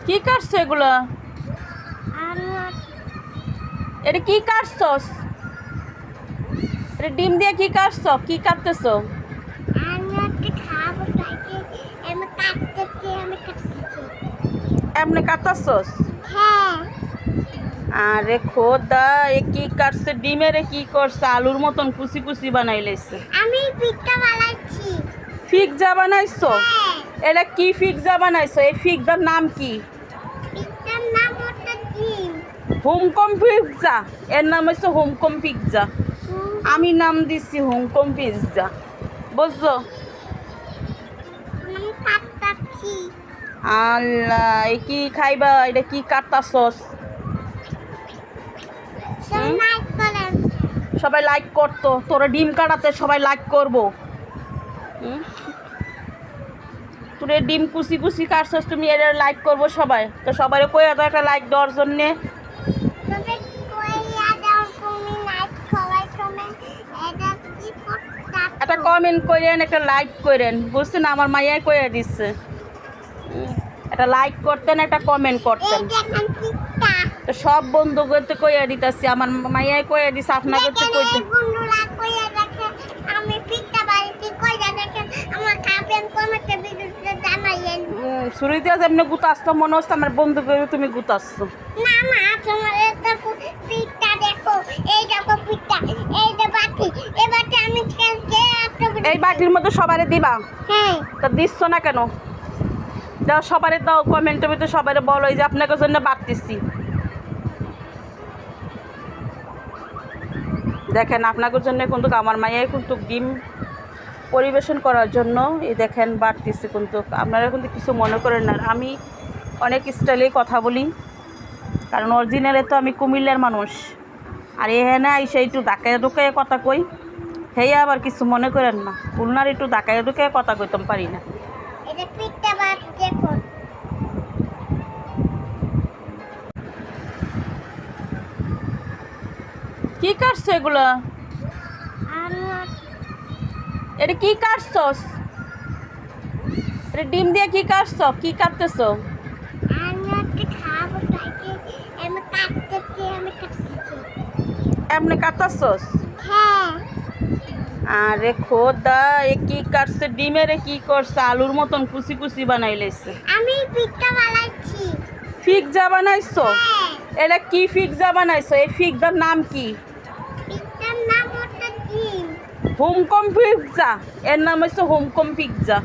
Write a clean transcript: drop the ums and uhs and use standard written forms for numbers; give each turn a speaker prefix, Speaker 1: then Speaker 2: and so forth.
Speaker 1: কি কাটছো এগুলো? এটা কি কাটছস? এটা ডিম দিয়ে কি কাটছো? কি কাটতেছো? এমনি কাটতাছস? আরে খোদা, এ কি কাটছে? ডিমের কি করছে? আলুর মতন কুচি কুচি বানাই লাইছে।
Speaker 2: আমি পিঠা বানাইছি।
Speaker 1: পিৎজা বানাইছো? এটা কি পিৎজা বানাইছো? এই পিৎজার নাম কি?
Speaker 2: পিঠার নাম হচ্ছে ডিম।
Speaker 1: হোমকম পিৎজা। এর নাম হচ্ছে হোমকম পিৎজা। আমি নাম দিছি হোমকম পিৎজা, বুঝছো?
Speaker 2: আমি কাটতাছি।
Speaker 1: আল্লাহ, এ কি খাইবা? এটা কি কাটতাছস?
Speaker 2: লাইক করেন।
Speaker 1: সবাই লাইক করতো, তোরা ডিম কাটাতে সবাই লাইক করবো। তোর ডিম কুচি কুচি কাটছস, তুমি এটা লাইক করবো সবাই। তো সবাই কইয়া দাও একটা লাইক দেওয়ার জন্যে।
Speaker 2: তবে কইয়া দাও তুমি লাইক সবাই কমেন্ট এটা কি করতা।
Speaker 1: একটা কমেন্ট করেন, একটা লাইক করেন, বুঝছেন? আমার মাইয়াই কইয়া দিচ্ছে একটা লাইক করতেন, একটা কমেন্ট করতেন।
Speaker 2: এই দেখেন পিঠা।
Speaker 1: তো সব বন্ধু করতে কইয়া দিতেছি, আমার মাইয়াই কইয়া দিচ্ছে, আপনার করতে কইতে।
Speaker 2: বন্ধুরা কইয়া দেখেন আমি পিঠা বানাইছি। কইয়া দেখেন আমার খাবেন কমেন্টে ভিডিওতে জানাইয়েন।
Speaker 1: শুরুতে যেমনি গুতাচ্ছ মনে হচ্ছে আমার বন্ধু করে তুমি গুতাচ্ছ।
Speaker 2: না না, তোমার এটা পিঠা দেখো। এই দেখো পিঠা। এই যে বাটি। এই বাটি আমি খেলতে
Speaker 1: এই বাটির মধ্যে সবারে দিবা?
Speaker 2: হ্যাঁ।
Speaker 1: তা দিচ্ছ না কেন? দাও সবারে, দাও কমেন্টের ভিতরে সবারে বলো এই যে আপনাকে জন্য বাড়তেছি। দেখেন আপনাদের জন্য কিন্তু আমার মাইয়াই কিন্তু ডিম পরিবেশন করার জন্য এই দেখেন বাড়তেছি। কিন্তু আপনারা কিন্তু কিছু মনে করেন না, আমি অনেক স্টাইলে কথা বলি, কারণ অরিজিনালে তো আমি কুমিল্লার মানুষ। আর এখানে আইসা একটু ঢাকায় ঢুকায় কথা কই, হেই আবার কিছু মনে করেন না। খুলনার একটু ঢাকায় ঢুকায় কথা কইতাম পারি না।
Speaker 2: এটা পিঠা বাট দেখো।
Speaker 1: কি কাটছো এগুলো? এটা কি কাটছস? এটা ডিম দিয়ে কি কাটছো? কি কাটতেছো?
Speaker 2: আমি খাবো তাকে। আমি কাটতেছি।
Speaker 1: এমনি কাটতাছস?
Speaker 2: হ্যাঁ।
Speaker 1: আরে খোদা, এ কি কাটছে? ডিমের কি করছে? আলুর মতন কুচি কুচি বানাই লাইছে।
Speaker 2: আমি পিঠা বানাইছি।
Speaker 1: পিৎজা বানাইছো?
Speaker 2: হ্যাঁ।
Speaker 1: এটা কি পিৎজা বানাইছো? এই পিৎজার নাম কি?
Speaker 2: পিঠার নাম হচ্ছে ডিম।
Speaker 1: হোমকম পিৎজা। এর নাম হচ্ছে হোমকম পিৎজা।